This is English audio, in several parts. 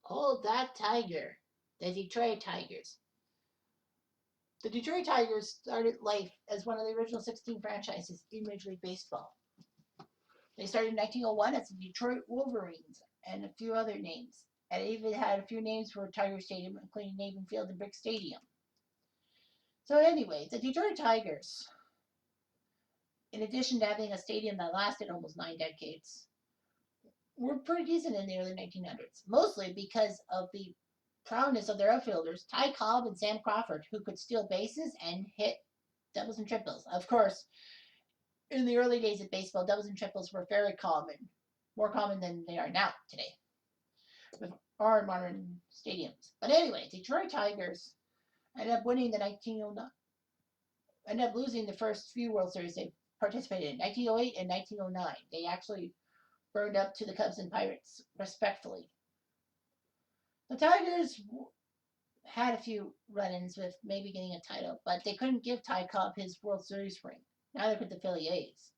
Hold that tiger. The Detroit Tigers. The Detroit Tigers started life as one of the original 16 franchises in Major League Baseball. They started in 1901 as the Detroit Wolverines and a few other names. And it even had a few names for Tiger Stadium, including Navy Field and Brick Stadium. So anyway, the Detroit Tigers, in addition to having a stadium that lasted almost 9 decades, were pretty decent in the early 1900s, mostly because of the prowess of their outfielders, Ty Cobb and Sam Crawford, who could steal bases and hit doubles and triples. Of course, in the early days of baseball, doubles and triples were very common, more common than they are now today, with our modern stadiums. But anyway, Detroit Tigers ended up winning the 1909, ended up losing the first few World Series they participated in, 1908 and 1909. They actually burned up to the Cubs and Pirates, respectfully. The Tigers had a few run-ins with maybe getting a title, but they couldn't give Ty Cobb his World Series ring. Neither could the Philly A's.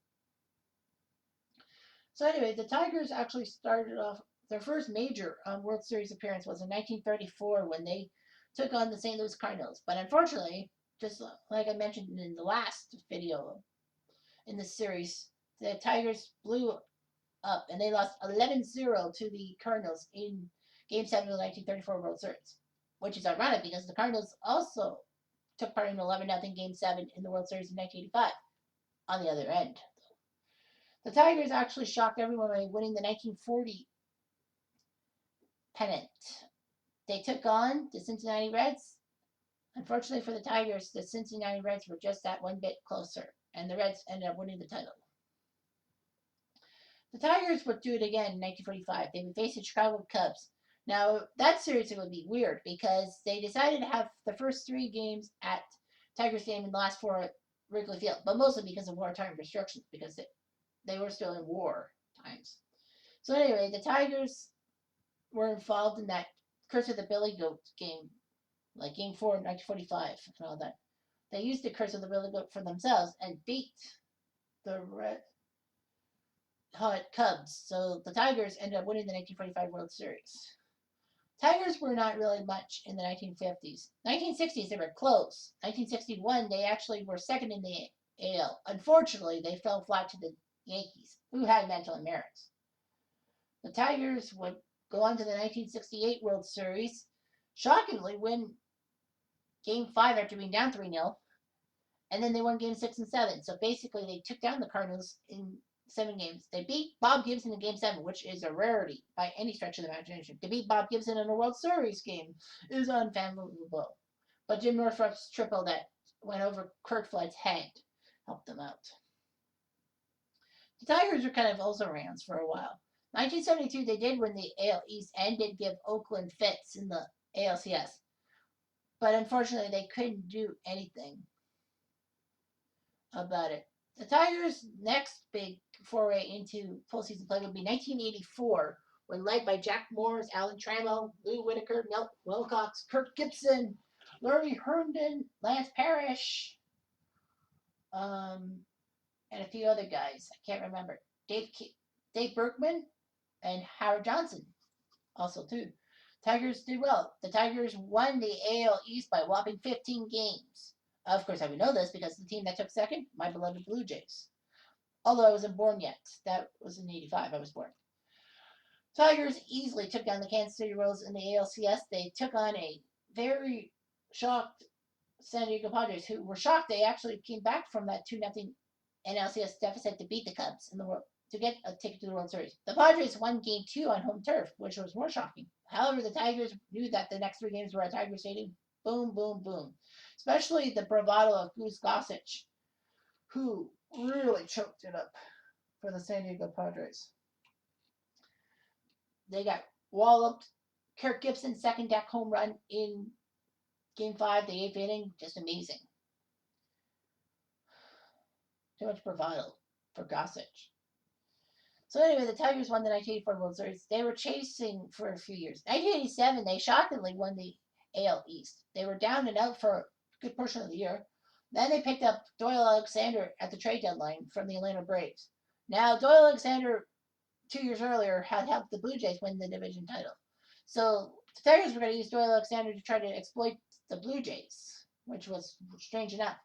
So anyway, the Tigers actually started off, their first major World Series appearance was in 1934 when they took on the St. Louis Cardinals. But unfortunately, just like I mentioned in the last video in this series, the Tigers blew up and they lost 11-0 to the Cardinals in Game 7 of the 1934 World Series, which is ironic because the Cardinals also took part in 11-0 Game 7 in the World Series in 1985 on the other end. The Tigers actually shocked everyone by winning the 1940 pennant. They took on the Cincinnati Reds. Unfortunately for the Tigers, the Cincinnati Reds were just that one bit closer, and the Reds ended up winning the title. The Tigers would do it again in 1945. They would face the Chicago Cubs. Now, that series would be weird because they decided to have the first 3 games at Tiger Stadium and the last 4 at Wrigley Field, but mostly because of wartime restrictions, because they were still in war times. So anyway, the Tigers were involved in that Curse of the Billy Goat game, like Game 4 in 1945 and all that. They used the Curse of the Billy Goat for themselves and beat the Red Hot Cubs. So the Tigers ended up winning the 1945 World Series. Tigers were not really much in the 1950s. 1960s, they were close. 1961, they actually were second in the AL. Unfortunately, they fell flat to the Yankees, who had mental merits. The Tigers would go on to the 1968 World Series, shockingly win Game 5 after being down 3-0, and then they won Game 6 and 7. So basically, they took down the Cardinals in 7 games. They beat Bob Gibson in Game 7, which is a rarity by any stretch of the imagination. To beat Bob Gibson in a World Series game is unfathomable. But Jim Northrup's triple that went over Kurt Flood's head helped them out. The Tigers were kind of also-rans for a while. 1972, they did win the AL East and did give Oakland fits in the ALCS. But unfortunately, they couldn't do anything about it. The Tigers' next big foray into postseason play would be 1984, when led by Jack Morris, Alan Trammell, Lou Whitaker, Milt Wilcox, Kirk Gibson, Larry Herndon, Lance Parrish, and a few other guys. I can't remember. Dave Berkman and Howard Johnson also too. Tigers did well. The Tigers won the AL East by a whopping 15 games. Of course, I would know this because the team that took second, my beloved Blue Jays. Although I wasn't born yet. That was in 85 I was born. Tigers easily took down the Kansas City Royals in the ALCS. They took on a very shocked San Diego Padres, who were shocked they actually came back from that 2-0 NLCS deficit to beat the Cubs in the world to get a ticket to the World Series. The Padres won Game 2 on home turf, which was more shocking. However, the Tigers knew that the next 3 games were at Tiger Stadium. Boom, boom, boom. Especially the bravado of Goose Gossage, who really choked it up for the San Diego Padres. They got walloped. Kirk Gibson's second deck home run in Game 5, the 8th inning, just amazing. Too much bravado for Gossage. So anyway, the Tigers won the 1984 World Series. They were chasing for a few years. 1987, they shockingly won the AL East. They were down and out for a good portion of the year. Then they picked up Doyle Alexander at the trade deadline from the Atlanta Braves. Now, Doyle Alexander, 2 years earlier, had helped the Blue Jays win the division title. So The Tigers were going to use Doyle Alexander to try to exploit the Blue Jays, which was strange enough.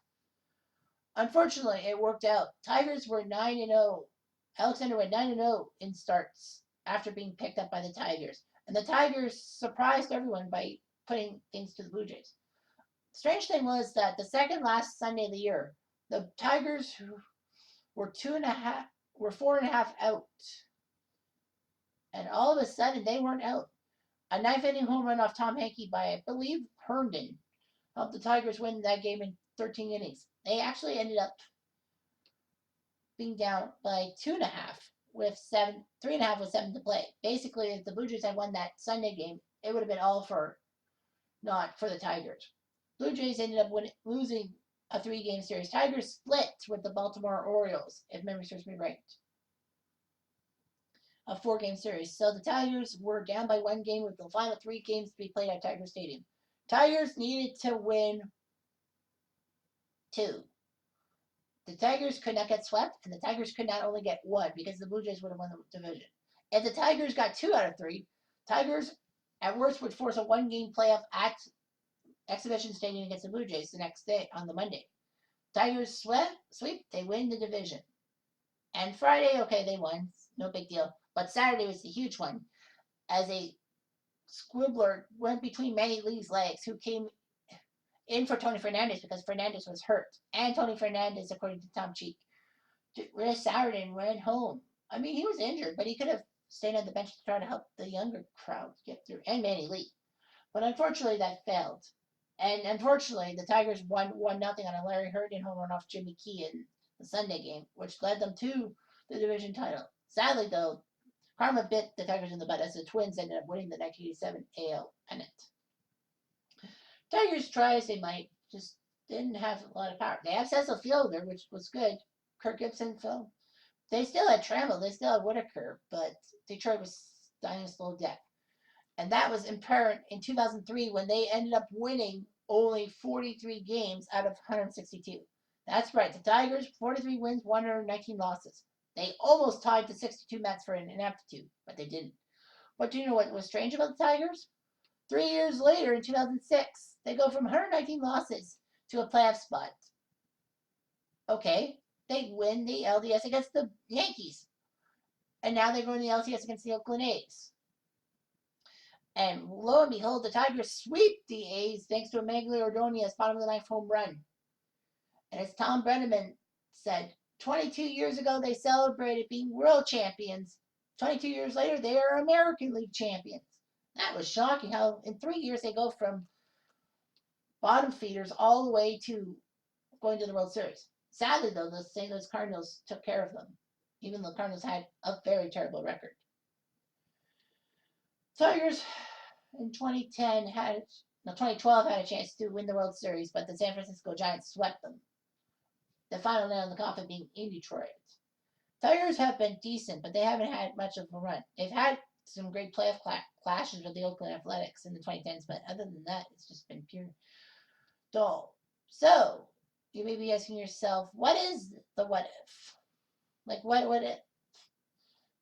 Unfortunately, it worked out. Tigers were 9-0. Alexander went 9-0 in starts after being picked up by the Tigers. And the Tigers surprised everyone by putting things to the Blue Jays. Strange thing was that the second last Sunday of the year, the Tigers were 4.5 out. And all of a sudden, they weren't out. A ninth-inning home run off Tom Hankey by, I believe, Herndon helped the Tigers win that game in 13 innings. They actually ended up being down by 2.5 with 3.5 with 7 to play. Basically, if the Blue Jays had won that Sunday game, it would have been all for not for the Tigers. Blue Jays ended up losing a 3-game series. Tigers split with the Baltimore Orioles, if memory serves me right. A 4-game series. So the Tigers were down by 1 game with the final 3 games to be played at Tiger Stadium. Tigers needed to win 2. The Tigers could not get swept, and the Tigers could not only get 1 because the Blue Jays would have won the division. If the Tigers got 2 out of 3, Tigers at worst would force a 1-game playoff at Exhibition Stadium against the Blue Jays the next day on the Monday. Tigers sweep, they win the division. And Friday, okay, they won. No big deal. But Saturday was the huge one, as a squibbler went between Manny Lee's legs, who came in for Tony Fernandez because Fernandez was hurt. And Tony Fernandez, according to Tom Cheek, rest Saturday and went home. I mean, he was injured, but he could have stayed on the bench to try to help the younger crowd get through, and Manny Lee. But unfortunately, that failed. And unfortunately, the Tigers won 1-0 on a Larry Herndon home run off Jimmy Key in the Sunday game, which led them to the division title. Sadly, though, karma bit the Tigers in the butt as the Twins ended up winning the 1987 AL pennant. Tigers tried as they might, just didn't have a lot of power. They have Cecil Fielder, which was good. Kirk Gibson, Phil. They still had Trammell, they still had Whitaker, but Detroit was dying a slow death. And that was apparent in 2003 when they ended up winning only 43 games out of 162. That's right, the Tigers, 43 wins, 119 losses. They almost tied the 62 Mets for an ineptitude, but they didn't. But do you know what was strange about the Tigers? 3 years later, in 2006, they go from 119 losses to a playoff spot. Okay, they win the LDS against the Yankees. And now they're going to the LCS against the Oakland A's. And lo and behold, the Tigers sweep the A's thanks to a Magglio Ordonez bottom of the 9th home run. And as Tom Brenneman said, 22 years ago they celebrated being world champions. 22 years later, they are American League champions. That was shocking how in 3 years they go from bottom feeders all the way to going to the World Series. Sadly, though, the St. Louis Cardinals took care of them, even though the Cardinals had a very terrible record. Tigers in 2012 had a chance to win the World Series, but the San Francisco Giants swept them. The final nail in the coffin being in Detroit. Tigers have been decent, but they haven't had much of a run. They've had some great playoff clashes with the Oakland Athletics in the 2010s, but other than that, it's just been pure dull. So, you may be asking yourself, what is the what if? Like, what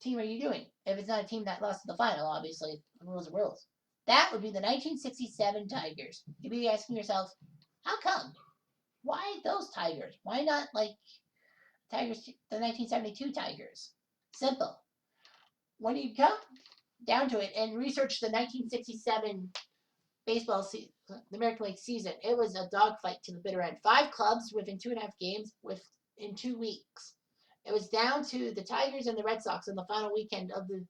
team are you doing? If it's not a team that lost in the final, obviously, rules are rules. That would be the 1967 Tigers. You'd be asking yourself, how come? Why those Tigers? Why not, like, Tigers, the 1972 Tigers? Simple. When you come down to it and research the 1967 baseball season, the American League season, it was a dogfight to the bitter end. 5 clubs within 2.5 games in 2 weeks. It was down to the Tigers and the Red Sox in the final weekend of the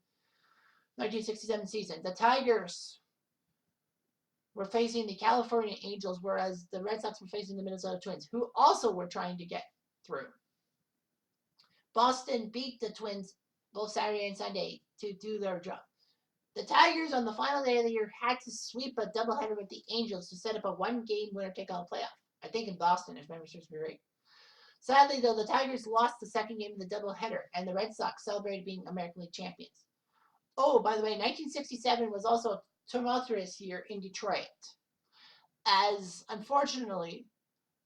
1967 season. The Tigers were facing the California Angels, whereas the Red Sox were facing the Minnesota Twins, who also were trying to get through. Boston beat the Twins both Saturday and Sunday to do their job. The Tigers, on the final day of the year, had to sweep a doubleheader with the Angels to set up a 1-game winner-take-all playoff. I think in Boston, if memory serves me right. Sadly, though, the Tigers lost the second game of the doubleheader, and the Red Sox celebrated being American League champions. Oh, by the way, 1967 was also a tumultuous year in Detroit, as, unfortunately,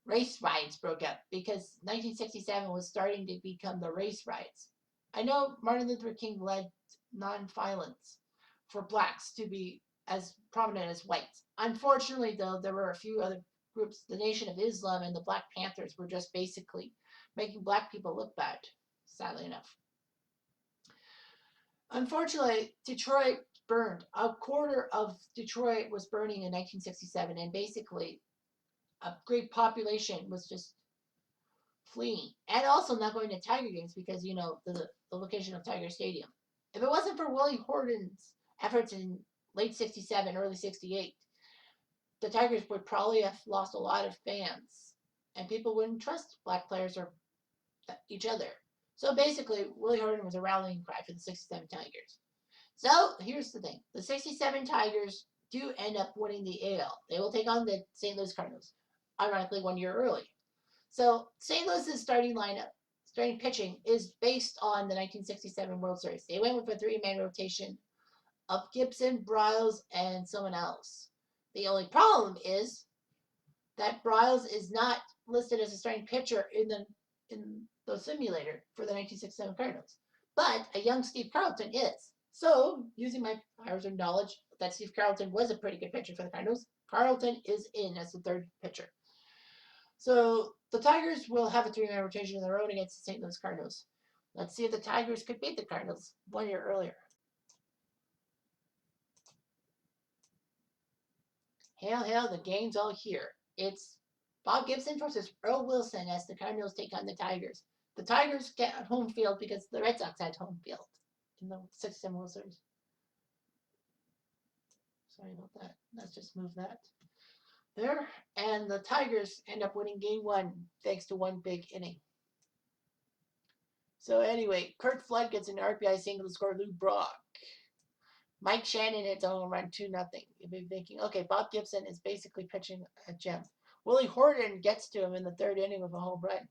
race riots broke out, because 1967 was starting to become the race riots. I know Martin Luther King led nonviolence for blacks to be as prominent as whites. Unfortunately, though, there were a few other groups. The Nation of Islam and the Black Panthers were just basically making black people look bad, sadly enough. Unfortunately, Detroit burned. A quarter of Detroit was burning in 1967, and basically a great population was just fleeing, and also not going to Tiger games because the location of Tiger Stadium. If it wasn't for Willie Horton's efforts in late '67, early '68, the Tigers would probably have lost a lot of fans, and people wouldn't trust black players or each other. So basically, Willie Horton was a rallying cry for the '67 Tigers. So here's the thing: the '67 Tigers do end up winning the AL. They will take on the St. Louis Cardinals, ironically 1 year early. So St. Louis's starting pitching is based on the 1967 World Series. They went with a three-man rotation of Gibson, Briles, and someone else. The only problem is that Briles is not listed as a starting pitcher in the simulator for the 1967 Cardinals, but a young Steve Carlton is. So, using my powers of knowledge that Steve Carlton was a pretty good pitcher for the Cardinals, Carlton is in as the third pitcher. So the Tigers will have a three-man rotation of their own against the St. Louis Cardinals. Let's see if the Tigers could beat the Cardinals 1 year earlier. Hail, hail, the game's all here. It's Bob Gibson versus Earl Wilson as the Cardinals take on the Tigers. The Tigers get home field because the Red Sox had home field in the 6-7 World Series. Sorry about that. Let's just move that there. And the Tigers end up winning game 1 thanks to one big inning. So anyway, Kurt Flood gets an RBI single to score Lou Brock. Mike Shannon hits a home run 2-0. You'll be thinking, okay, Bob Gibson is basically pitching a gem. Willie Horton gets to him in the third inning with a home run.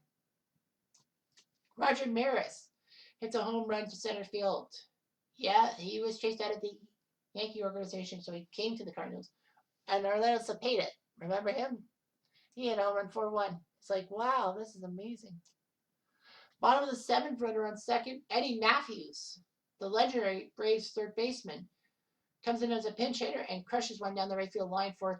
Roger Maris hits a home run to center field. Yeah, he was chased out of the Yankee organization, so he came to the Cardinals. And Orlando Cepeda, remember him? He hit a home run 4-1. It's like, wow, this is amazing. Bottom of the 7th, runner on second, Eddie Matthews, the legendary Braves third baseman, comes in as a pinch hitter and crushes one down the right field line 4-3.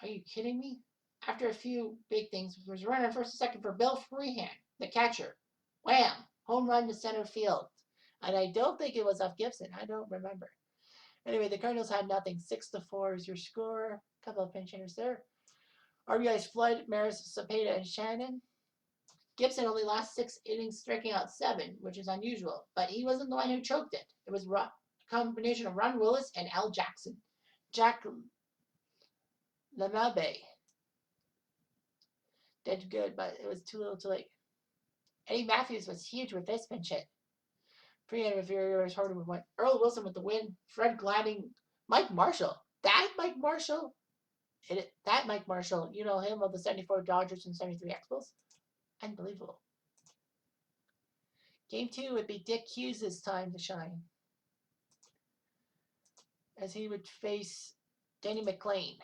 Are you kidding me? After a few big things, there was a runner first and second for Bill Freehan, the catcher. Wham! Home run to center field. And I don't think it was off Gibson. I don't remember. Anyway, the Cardinals had nothing. 6-4 is your score. A couple of pinch hitters there. RBIs Flood, Maris, Cepeda, and Shannon. Gibson only lost 6 innings, striking out 7, which is unusual. But he wasn't the one who choked it. It was a combination of Ron Willis and Al Jackson. Jack Lemabe did good, but it was too little too late. Eddie Matthews was huge with this pinch hit. Pre-end was harder with one. Earl Wilson with the win. Fred Gladding. Mike Marshall. That Mike Marshall? That Mike Marshall. You know him of the 74 Dodgers and 73 Expos? Unbelievable. Game 2 would be Dick Hughes' time to shine, as he would face Denny McLain.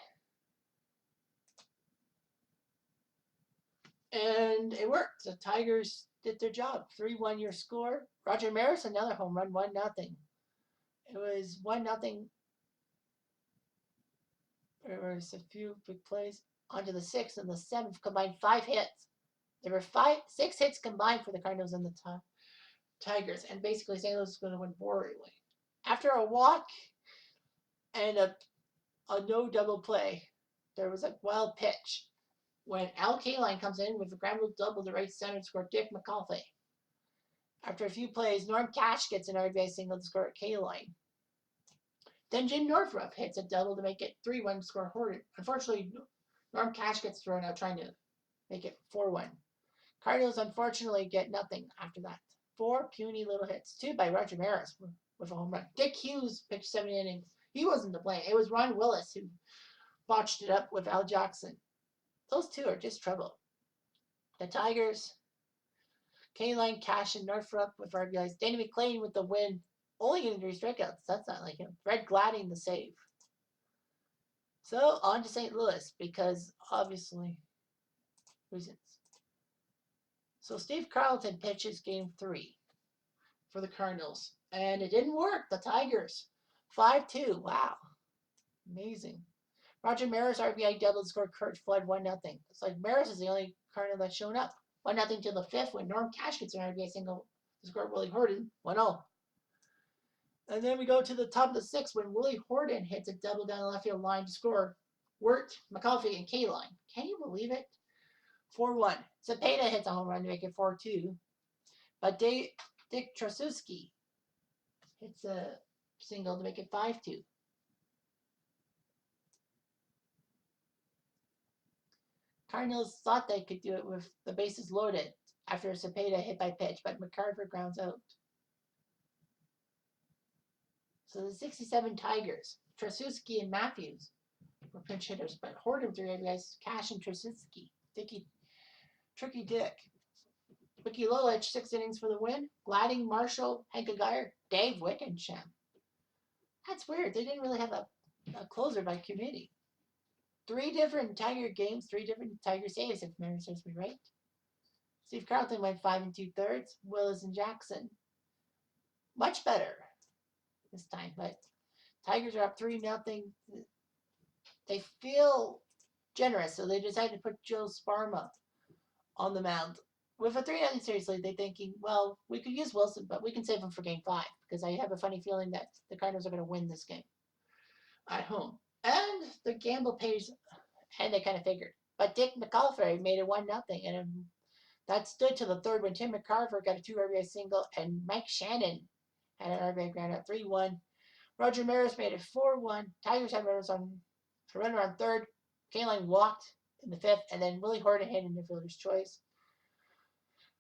And it worked. The Tigers did their job. 3-1 your score. Roger Maris, another home run, 1-0. It was 1-0. There was a few big plays. Onto the 6th and the 7th, combined 5 hits. There were 6 hits combined for the Cardinals and the Tigers, and basically St. Louis was going to win boringly. After a walk and a no double play, there was a wild pitch when Al Kaline comes in with a ground rule double to right center to score Dick McAuliffe. After a few plays, Norm Cash gets an RBI single to score Kaline. Then Jim Northrup hits a double to make it 3-1 to score Horton. Unfortunately, Norm Cash gets thrown out trying to make it 4-1. Cardinals unfortunately get nothing after that. 4 puny little hits, 2 by Roger Maris with a home run. Dick Hughes pitched 7 innings. He wasn't to blame. It was Ron Willis who botched it up with Al Jackson. Those two are just trouble. The Tigers, Kaline, Cash, and Northrup with RBIs. Danny McLain with the win. Only getting 3 strikeouts. That's not like him. Fred Gladding the save. So on to St. Louis because obviously reasons. So Steve Carlton pitches game 3 for the Cardinals. And it didn't work. The Tigers. 5-2. Wow. Amazing. Roger Maris RBI doubled, scored Kurt Flood 1-0. It's like Maris is the only Cardinal that's shown up. 1-0 till the fifth when Norm Cash gets an RBI single to score Willie Horton 1-0. And then we go to the top of the sixth when Willie Horton hits a double down the left field line to score Wirt, McAuliffe, and K-Line. Can you believe it? 4-1. Cepeda hits a home run to make it 4-2. But Dick Trasuski hits a single to make it 5-2. Cardinals thought they could do it with the bases loaded after Cepeda hit by pitch, but McCarver grounds out. So the 67 Tigers, Trasuski and Matthews were pinch hitters, but Horton 3 RBIs, Cash and Trasuski. Tricky Dick. Ricky Lolich, 6 innings for the win. Gladding, Marshall, Hank Geyer, Dave Wickensham. That's weird. They didn't really have a closer by committee. 3 different Tiger games, 3 different Tiger saves, if memory serves me right. Steve Carlton went 5 2/3. Willis and Jackson. Much better this time, but Tigers are up 3-0. They feel generous, so they decided to put Joe Sparma on the mound. With a 3-0 series lead, they're thinking, well, we could use Wilson, but we can save him for game 5, because I have a funny feeling that the Cardinals are going to win this game at home. And the gamble pays, and they kind of figured. But Dick McAuliffe made it 1-0, and that stood to the third when Tim McCarver got a 2 RBI single, and Mike Shannon had an RBI ground out 3-1. Roger Maris made it 4-1. Tigers had a runner on third. K-Line walked in the fifth, and then Willie Horton hit in the fielder's choice.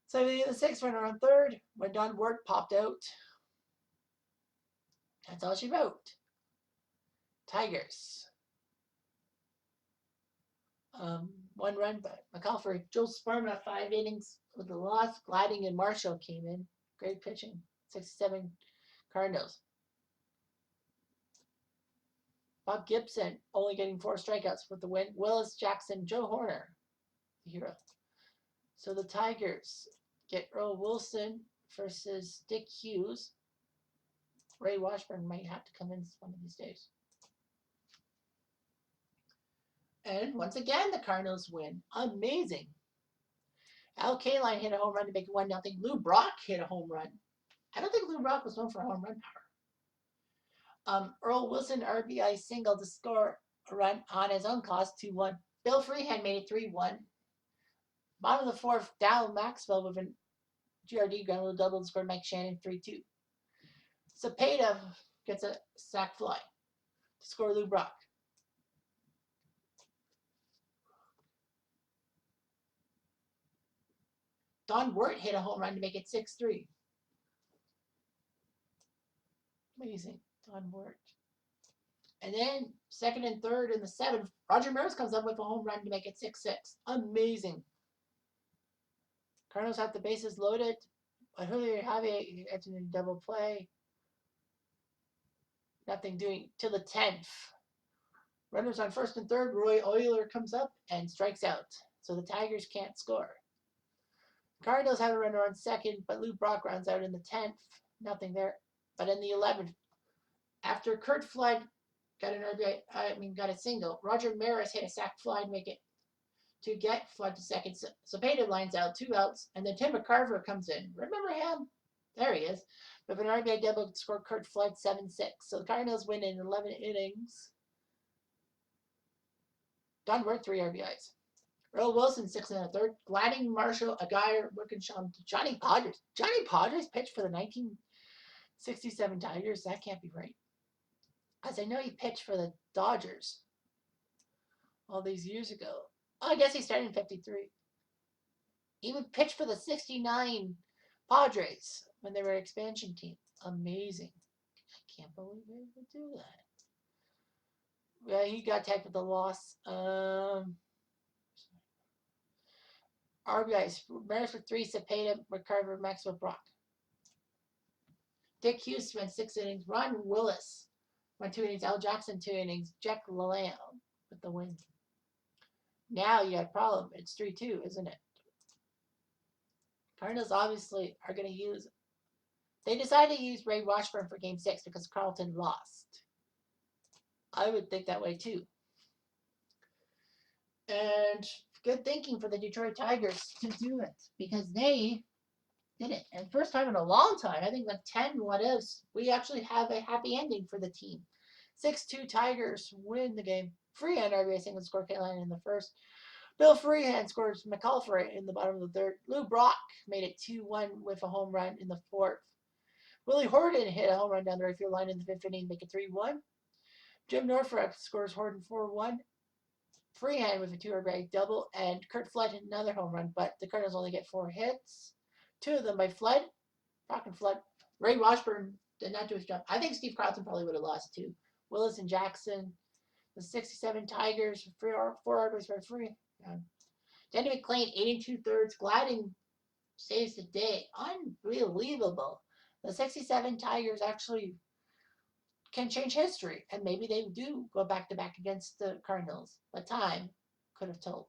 So the sixth runner on third when Don Ward popped out. That's all she wrote. Tigers. 1 run by McAuliffe. Joe Sparma, 5 innings with the loss. Gladding and Marshall came in. Great pitching. 67 Cardinals. Bob Gibson only getting 4 strikeouts with the win. Willis, Jackson, Joe Horner, the hero. So the Tigers get Earl Wilson versus Dick Hughes. Ray Washburn might have to come in one of these days. And once again, the Cardinals win. Amazing. Al Kaline hit a home run to make it 1-0. Lou Brock hit a home run. I don't think Lou Brock was known for home run power. Earl Wilson RBI single to score a run on his own cause, 2-1. Bill Freehan made it 3-1. Bottom of the fourth, Dal Maxwell with a GRD ground rule double to score Mike Shannon 3-2. Cepeda gets a sac fly to score Lou Brock. Don Wirt hit a home run to make it 6-3. Amazing. Don Wirt. And then second and third in the seventh, Roger Maris comes up with a home run to make it 6-6. Amazing. Cardinals have the bases loaded, but Julio Javier gets in a double play. Nothing doing till the 10th. Runners on first and third. Roy Euler comes up and strikes out, so the Tigers can't score. Cardinals have a runner on second, but Lou Brock rounds out in the 10th. Nothing there. But in the 11th, after Kurt Flood got a single, Roger Maris hit a sac fly to make it to get Flood to second. Cepeda lines out, 2 outs, and then Tim McCarver comes in. Remember him? There he is. With an RBI double to score Kurt Flood 7-6. So the Cardinals win in 11 innings. Don Wirt 3 RBIs. Earl Wilson 6 1/3. Gladding, Marshall, Geyer, Wickensham, Johnny Podgers. Johnny Podgers pitched for the 1967 Tigers. That can't be right. As I know he pitched for the Dodgers all these years ago. Oh, I guess he started in 53. He would pitch for the 69 Padres when they were an expansion team. Amazing. I can't believe they would do that. Yeah, he got tagged with the loss. RBIs. Maris for 3, Cepeda, McCarver, Maxwell, Brock. Dick Hughes went 6 innings. Ron Willis went 2 innings. Al Jackson 2 innings. Jack Lalane with the win. Now you got a problem. It's 3-2, isn't it? Cardinals obviously are going to use. They decided to use Ray Washburn for Game 6 because Carlton lost. I would think that way too. And good thinking for the Detroit Tigers to do it because they did it. And first time in a long time, I think like 10 what ifs, we actually have a happy ending for the team. 6-2 Tigers win the game. Freehand RBI single score Carolina in the first. Bill Freehand scores McAuliffe in the bottom of the third. Lou Brock made it 2-1 with a home run in the fourth. Willie Horton hit a home run down the right field line in the fifth inning, make it 3-1. Jim Norfolk scores Horton 4-1. Freehand with a 2 RBI double, and Kurt Flood hit another home run, but the Cardinals only get 4 hits. 2 of them by Flood. Rock and Flood. Ray Washburn did not do his job. I think Steve Carlton probably would have lost too. Willis and Jackson. The 67 Tigers, 4 RBIs by Free. Danny McClain, 8 2/3. Gliding saves the day. Unbelievable. The 67 Tigers actually can change history, and maybe they do go back to back against the Cardinals, but time could have told.